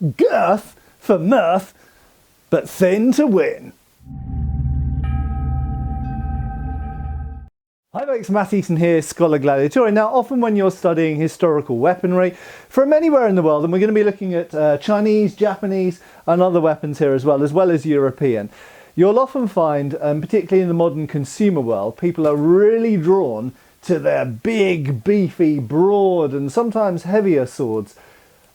girth for mirth, but thin to win. Hi folks, Matt Easton here, Schola Gladiatoria. Now, often when you're studying historical weaponry from anywhere in the world, and we're going to be looking at Chinese, Japanese and other weapons here as well as European, you'll often find, particularly in the modern consumer world, people are really drawn to their big, beefy, broad and sometimes heavier swords.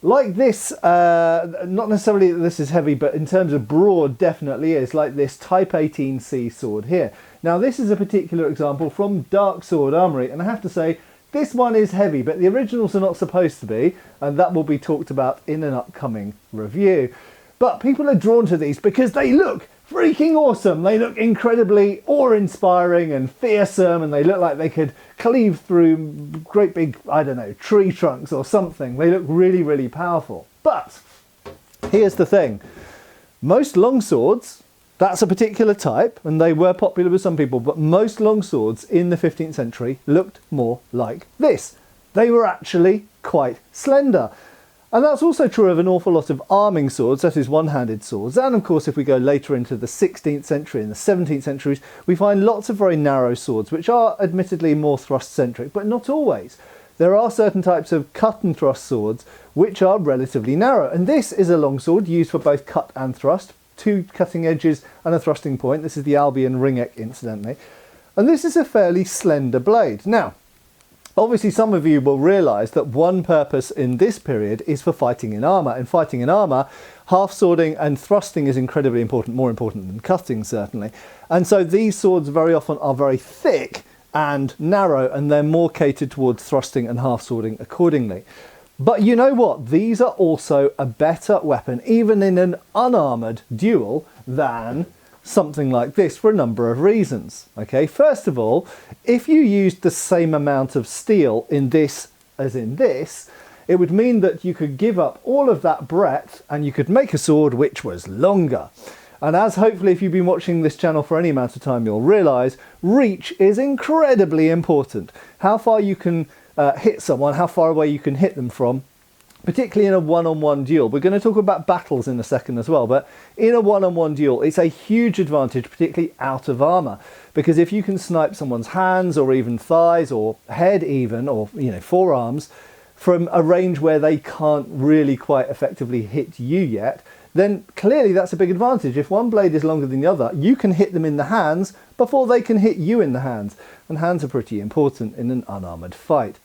Like this, not necessarily that this is heavy, but in terms of broad definitely is, like this Type 18C sword here. Now this is a particular example from Dark Sword Armory, and I have to say this one is heavy, but the originals are not supposed to be, and that will be talked about in an upcoming review. But people are drawn to these because they look freaking awesome. They look incredibly awe-inspiring and fearsome, and they look like they could cleave through great big, I don't know, tree trunks or something. They look really, really powerful. But here's the thing. Most longswords, that's a particular type, and they were popular with some people, but most longswords in the 15th century looked more like this. They were actually quite slender. And that's also true of an awful lot of arming swords, that is one-handed swords. And of course, if we go later into the 16th century and the 17th centuries, we find lots of very narrow swords, which are admittedly more thrust-centric, but not always. There are certain types of cut and thrust swords which are relatively narrow. And this is a longsword used for both cut and thrust, two cutting edges and a thrusting point. This is the Albion ringneck, incidentally. And this is a fairly slender blade. Now, obviously some of you will realise that one purpose in this period is for fighting in armour. In fighting in armour, half-swording and thrusting is incredibly important, more important than cutting certainly. And so these swords very often are very thick and narrow, and they're more catered towards thrusting and half-swording accordingly. But you know what? These are also a better weapon, even in an unarmoured duel, than something like this for a number of reasons. Okay, first of all, if you used the same amount of steel in this as in this, it would mean that you could give up all of that breadth and you could make a sword which was longer. And as hopefully if you've been watching this channel for any amount of time you'll realise, reach is incredibly important. How far you can hit someone, how far away you can hit them from, particularly in a one-on-one duel. We're going to talk about battles in a second as well, but in a one-on-one duel, it's a huge advantage, particularly out of armour, because if you can snipe someone's hands or even thighs or head even, or forearms, from a range where they can't really quite effectively hit you yet, then clearly that's a big advantage. If one blade is longer than the other, you can hit them in the hands before they can hit you in the hands. And hands are pretty important in an unarmoured fight.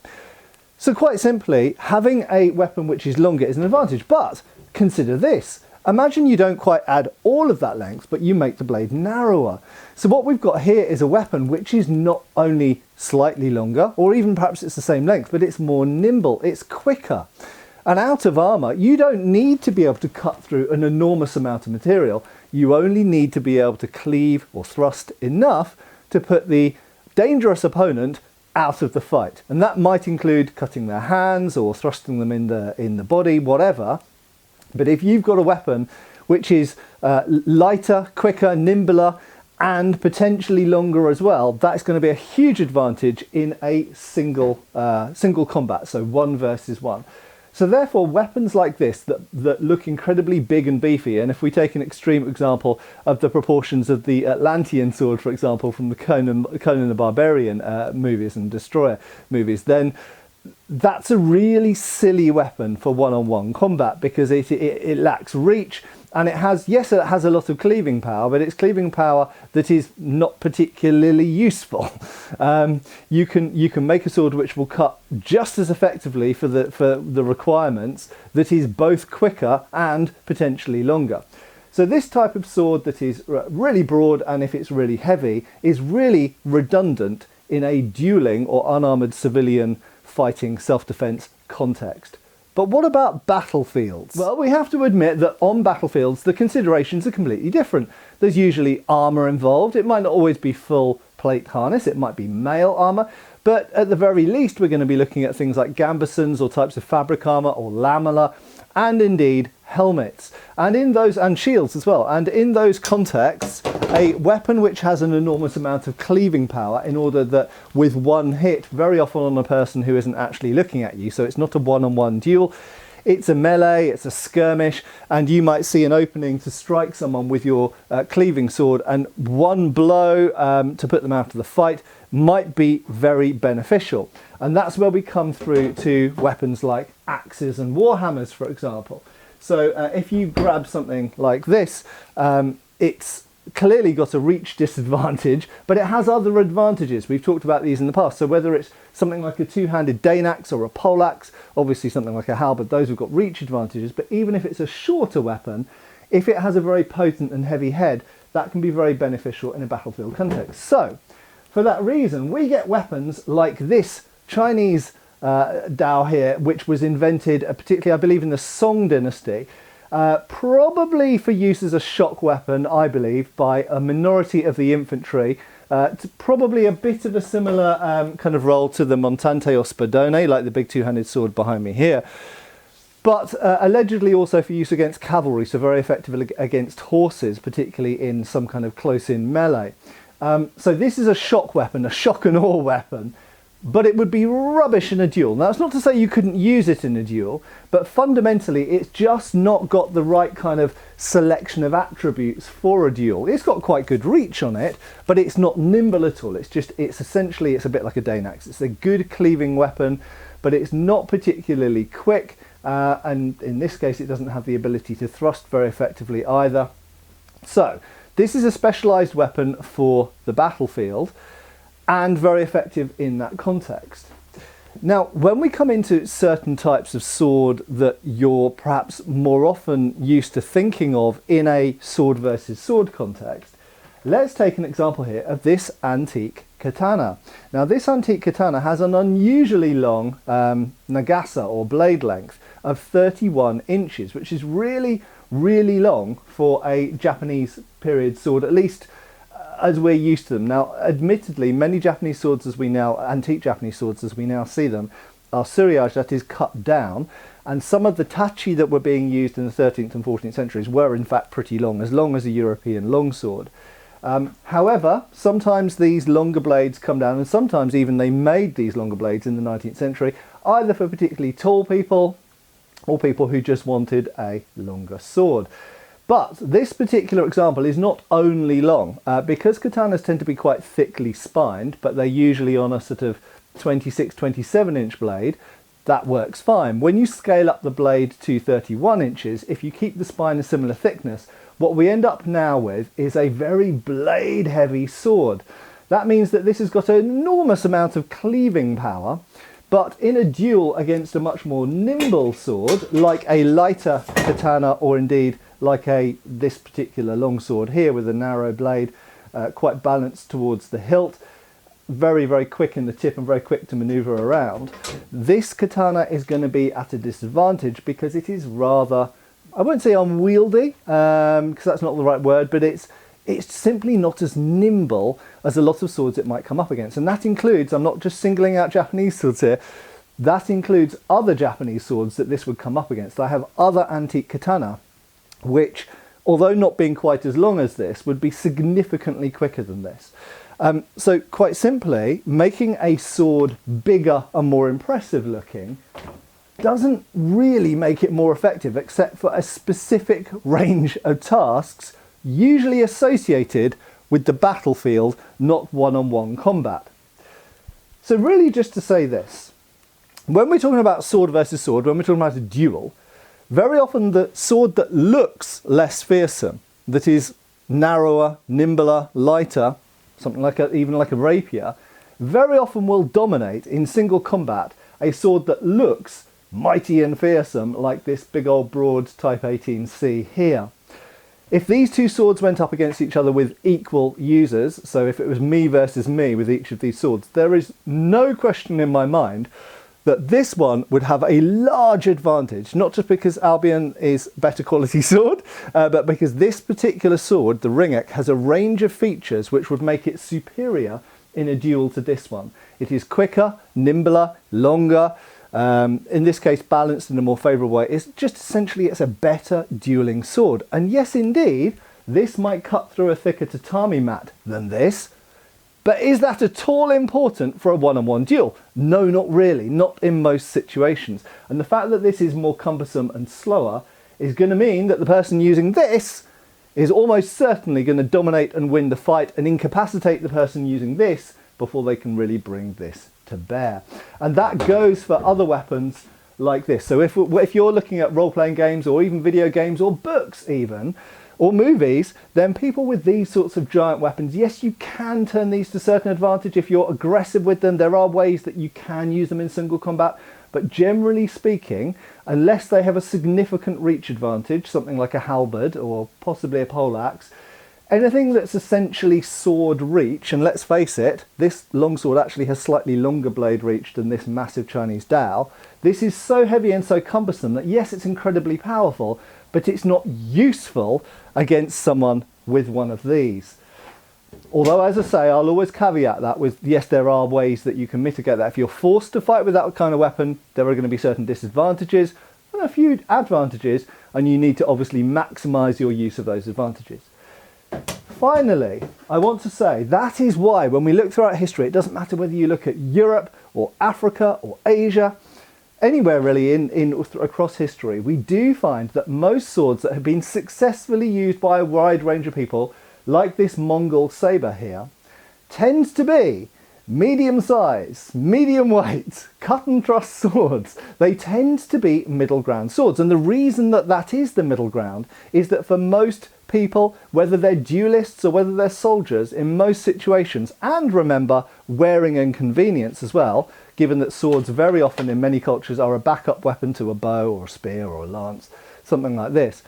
So quite simply, having a weapon which is longer is an advantage. But consider this. Imagine you don't quite add all of that length, but you make the blade narrower. So what we've got here is a weapon which is not only slightly longer, or even perhaps it's the same length, but it's more nimble, it's quicker. And out of armour, you don't need to be able to cut through an enormous amount of material. You only need to be able to cleave or thrust enough to put the dangerous opponent out of the fight. And that might include cutting their hands or thrusting them in the body, whatever. But if you've got a weapon which is lighter, quicker, nimbler, and potentially longer as well, that's going to be a huge advantage in a single combat, so 1 versus 1. So therefore, weapons like this that look incredibly big and beefy, and if we take an extreme example of the proportions of the Atlantean sword, for example, from the Conan the Barbarian movies and Destroyer movies, then that's a really silly weapon for one-on-one combat, because it lacks reach, and it has a lot of cleaving power, but it's cleaving power that is not particularly useful. You can make a sword which will cut just as effectively for the requirements, that is both quicker and potentially longer. So this type of sword that is really broad, and if it's really heavy, is really redundant in a dueling or unarmoured civilian fighting self-defense context. But what about battlefields? Well, we have to admit that on battlefields the considerations are completely different. There's usually armour involved. It might not always be full plate harness, it might be mail armour, but at the very least we're going to be looking at things like gambesons or types of fabric armour or lamella, and indeed helmets, and shields as well. And in those contexts, a weapon which has an enormous amount of cleaving power, in order that with one hit, very often on a person who isn't actually looking at you, so it's not a one-on-one duel, It's a melee, it's a skirmish, and you might see an opening to strike someone with your cleaving sword, and one blow to put them out of the fight might be very beneficial. And that's where we come through to weapons like axes and warhammers, for example. So if you grab something like this, it's clearly got a reach disadvantage, but it has other advantages. We've talked about these in the past. So whether it's something like a two-handed Dane axe or a poleaxe, obviously something like a halberd, those have got reach advantages. But even if it's a shorter weapon, if it has a very potent and heavy head, that can be very beneficial in a battlefield context. So for that reason, we get weapons like this Chinese dao here, which was invented particularly, I believe, in the Song dynasty, probably for use as a shock weapon, I believe, by a minority of the infantry. Probably a bit of a similar kind of role to the montante or spadone, like the big two-handed sword behind me here. But allegedly also for use against cavalry, so very effective against horses, particularly in some kind of close-in melee. So this is a shock weapon, a shock and awe weapon, but it would be rubbish in a duel. Now, that's not to say you couldn't use it in a duel, but fundamentally it's just not got the right kind of selection of attributes for a duel. It's got quite good reach on it, but it's not nimble at all. It's essentially a bit like a Dane axe. It's a good cleaving weapon, but it's not particularly quick, and in this case it doesn't have the ability to thrust very effectively either. So this is a specialized weapon for the battlefield, and very effective in that context. Now, when we come into certain types of sword that you're perhaps more often used to thinking of in a sword versus sword context, let's take an example here of this antique katana. Now, this antique katana has an unusually long nagasa, or blade length, of 31 inches, which is really, really long for a Japanese period sword, at least as we're used to them. Now, admittedly, many Japanese swords antique Japanese swords as we now see them, are suriage, that is cut down, and some of the tachi that were being used in the 13th and 14th centuries were in fact pretty long as a European longsword. However, sometimes these longer blades come down, and sometimes even they made these longer blades in the 19th century, either for particularly tall people or people who just wanted a longer sword. But this particular example is not only long, because katanas tend to be quite thickly spined, but they're usually on a sort of 26, 27 inch blade. That works fine. When you scale up the blade to 31 inches, if you keep the spine a similar thickness, what we end up now with is a very blade heavy sword. That means that this has got an enormous amount of cleaving power, but in a duel against a much more nimble sword, like a lighter katana, or indeed like this particular longsword here with a narrow blade, quite balanced towards the hilt, very, very quick in the tip and very quick to maneuver around, this katana is going to be at a disadvantage because it is rather, I won't say unwieldy, because that's not the right word, but it's simply not as nimble as a lot of swords it might come up against. And that includes, I'm not just singling out Japanese swords here, that includes other Japanese swords that this would come up against. I have other antique katana which, although not being quite as long as this, would be significantly quicker than this. So quite simply, making a sword bigger and more impressive looking doesn't really make it more effective, except for a specific range of tasks usually associated with the battlefield, not one-on-one combat. So really, just to say this, when we're talking about sword versus sword, when we're talking about a duel, very often the sword that looks less fearsome, that is narrower, nimbler, lighter, something like even like a rapier, very often will dominate in single combat a sword that looks mighty and fearsome, like this big old broad Type 18C here. If these two swords went up against each other with equal users, so if it was me versus me with each of these swords, there is no question in my mind that this one would have a large advantage, not just because Albion is better quality sword, but because this particular sword, the Ringek, has a range of features which would make it superior in a duel to this one. It is quicker, nimbler, longer, in this case balanced in a more favourable way. It's just essentially, it's a better dueling sword. And yes, indeed, this might cut through a thicker tatami mat than this, But is that at all important for a one-on-one duel? No, not really, not in most situations. And the fact that this is more cumbersome and slower is going to mean that the person using this is almost certainly going to dominate and win the fight and incapacitate the person using this before they can really bring this to bear. And that goes for other weapons like this. So if you're looking at role-playing games or even video games or books even, or movies, then people with these sorts of giant weapons, yes, you can turn these to certain advantage if you're aggressive with them. There are ways that you can use them in single combat, but generally speaking, unless they have a significant reach advantage, something like a halberd or possibly a poleaxe, anything that's essentially sword reach, and let's face it, this longsword actually has slightly longer blade reach than this massive Chinese dao. This is so heavy and so cumbersome that yes, it's incredibly powerful, but it's not useful against someone with one of these. Although, as I say, I'll always caveat that with, yes, there are ways that you can mitigate that. If you're forced to fight with that kind of weapon, there are going to be certain disadvantages and a few advantages, and you need to obviously maximise your use of those advantages. Finally, I want to say that is why when we look throughout history, it doesn't matter whether you look at Europe or Africa or Asia, anywhere really across history, we do find that most swords that have been successfully used by a wide range of people, like this Mongol sabre here, tends to be medium size, medium weight, cut and thrust swords. They tend to be middle ground swords. And the reason that that is the middle ground is that for most people, whether they're duelists or whether they're soldiers, in most situations, and remember wearing inconvenience as well, given that swords very often in many cultures are a backup weapon to a bow or a spear or a lance, something like this.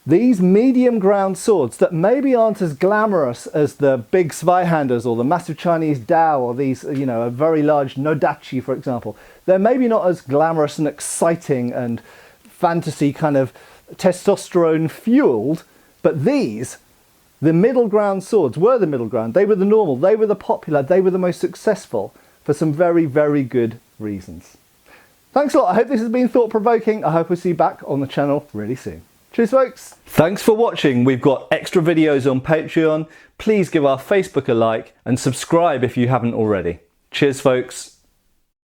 These medium ground swords that maybe aren't as glamorous as the big Zweihanders or the massive Chinese dao or these, you know, a very large nodachi, for example, they're maybe not as glamorous and exciting and fantasy kind of testosterone fueled, but these, the middle ground swords, were the middle ground. They were the normal, they were the popular, they were the most successful for some very, very good reasons. Thanks a lot. I hope this has been thought-provoking. I hope we'll see you back on the channel really soon. Cheers, folks. Thanks for watching. We've got extra videos on Patreon. Please give our Facebook a like and subscribe if you haven't already. Cheers, folks.